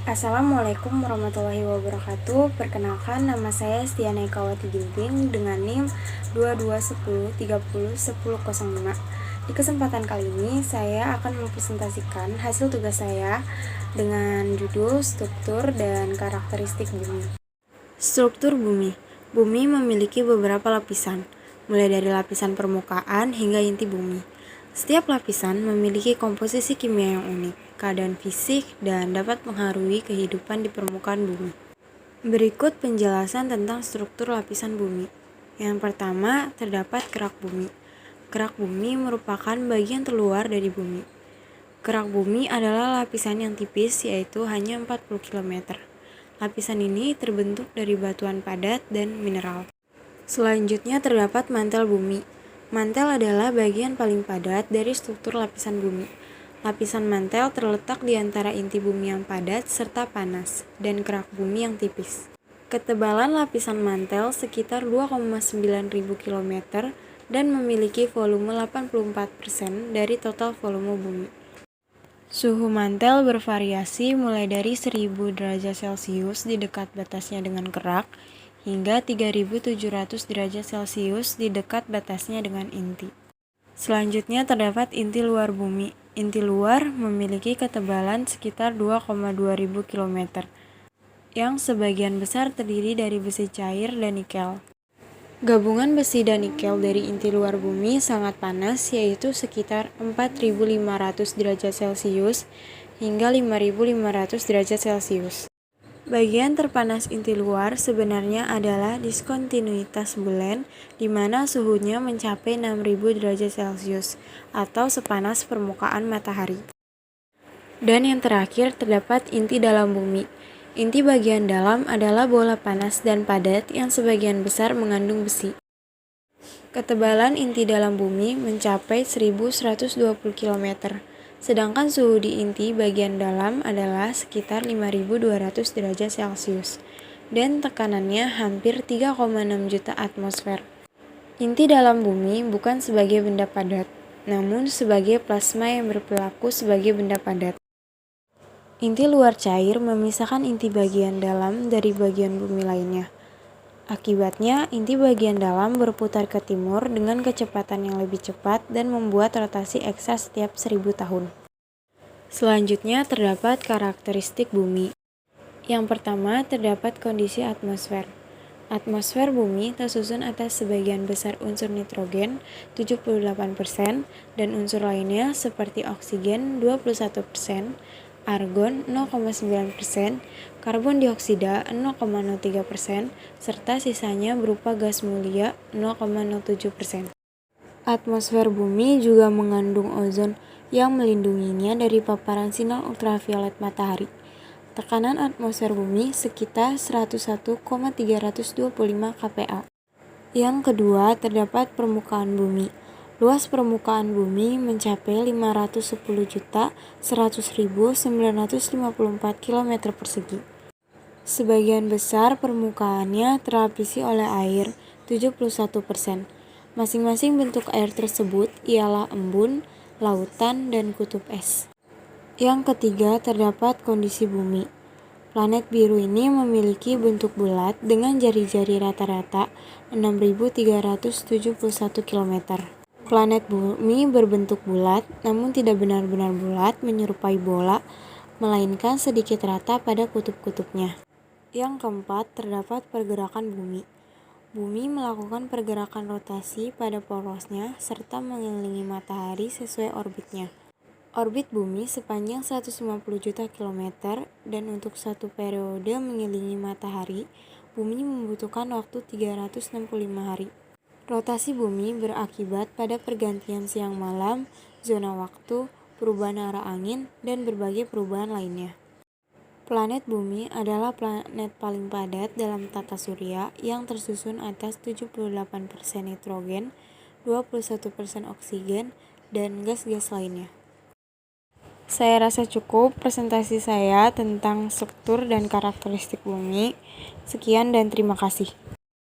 Assalamualaikum warahmatullahi wabarakatuh. Perkenalkan, nama saya Stiana Ekawati Ginting dengan NIM 2210301005. Di kesempatan kali ini saya akan mempresentasikan hasil tugas saya dengan judul struktur dan karakteristik bumi. Struktur bumi. Bumi memiliki beberapa lapisan, mulai dari lapisan permukaan hingga inti bumi. Setiap lapisan memiliki komposisi kimia yang unik, keadaan fisik, dan dapat mempengaruhi kehidupan di permukaan bumi. Berikut penjelasan tentang struktur lapisan bumi. Yang pertama, terdapat kerak bumi. Kerak bumi merupakan bagian terluar dari bumi. Kerak bumi adalah lapisan yang tipis, yaitu hanya 40 km. Lapisan ini terbentuk dari batuan padat dan mineral. Selanjutnya terdapat mantel bumi. Mantel adalah bagian paling padat dari struktur lapisan bumi. Lapisan mantel terletak di antara inti bumi yang padat serta panas, dan kerak bumi yang tipis. Ketebalan lapisan mantel sekitar 2,9 ribu km dan memiliki volume 84% dari total volume bumi. Suhu mantel bervariasi mulai dari 1000 derajat Celcius di dekat batasnya dengan kerak, hingga 3700 derajat Celcius di dekat batasnya dengan inti. Selanjutnya terdapat inti luar bumi. Inti luar memiliki ketebalan sekitar 2,2 ribu km, yang sebagian besar terdiri dari besi cair dan nikel. Gabungan besi dan nikel dari inti luar bumi sangat panas, yaitu sekitar 4500 derajat Celcius hingga 5500 derajat Celcius. Bagian terpanas inti luar sebenarnya adalah diskontinuitas bulan, di mana suhunya mencapai 6000 derajat Celcius atau sepanas permukaan matahari. Dan yang terakhir terdapat inti dalam bumi. Inti bagian dalam adalah bola panas dan padat yang sebagian besar mengandung besi. Ketebalan inti dalam bumi mencapai 1120 km. Sedangkan suhu di inti bagian dalam adalah sekitar 5200 derajat Celcius dan tekanannya hampir 3,6 juta atmosfer. Inti dalam bumi bukan sebagai benda padat, namun sebagai plasma yang berperilaku sebagai benda padat. Inti luar cair memisahkan inti bagian dalam dari bagian bumi lainnya. Akibatnya, inti bagian dalam berputar ke timur dengan kecepatan yang lebih cepat dan membuat rotasi eksa setiap 1000 tahun. Selanjutnya terdapat karakteristik bumi. Yang pertama terdapat kondisi atmosfer. Atmosfer bumi tersusun atas sebagian besar unsur nitrogen 78% dan unsur lainnya seperti oksigen 21%, argon 0,9%, karbon dioksida 0,03%, serta sisanya berupa gas mulia 0,07%. Atmosfer bumi juga mengandung ozon yang melindunginya dari paparan sinar ultraviolet matahari. Tekanan atmosfer bumi sekitar 101,325 kPa. Yang kedua, terdapat permukaan bumi. Luas permukaan bumi mencapai 510.100.954 km persegi. Sebagian besar permukaannya terlapisi oleh air, 71%. Masing-masing bentuk air tersebut ialah embun, lautan, dan kutub es. Yang ketiga, terdapat kondisi bumi. Planet biru ini memiliki bentuk bulat dengan jari-jari rata-rata 6.371 km. Planet bumi berbentuk bulat, namun tidak benar-benar bulat menyerupai bola, melainkan sedikit rata pada kutub-kutubnya. Yang keempat, terdapat pergerakan bumi. Bumi melakukan pergerakan rotasi pada porosnya serta mengelilingi matahari sesuai orbitnya. Orbit bumi sepanjang 150 juta kilometer dan untuk satu periode mengelilingi matahari, bumi membutuhkan waktu 365 hari. Rotasi bumi berakibat pada pergantian siang malam, zona waktu, perubahan arah angin, dan berbagai perubahan lainnya. Planet bumi adalah planet paling padat dalam tata surya yang tersusun atas 78% nitrogen, 21% oksigen, dan gas-gas lainnya. Saya rasa cukup presentasi saya tentang struktur dan karakteristik bumi. Sekian dan terima kasih.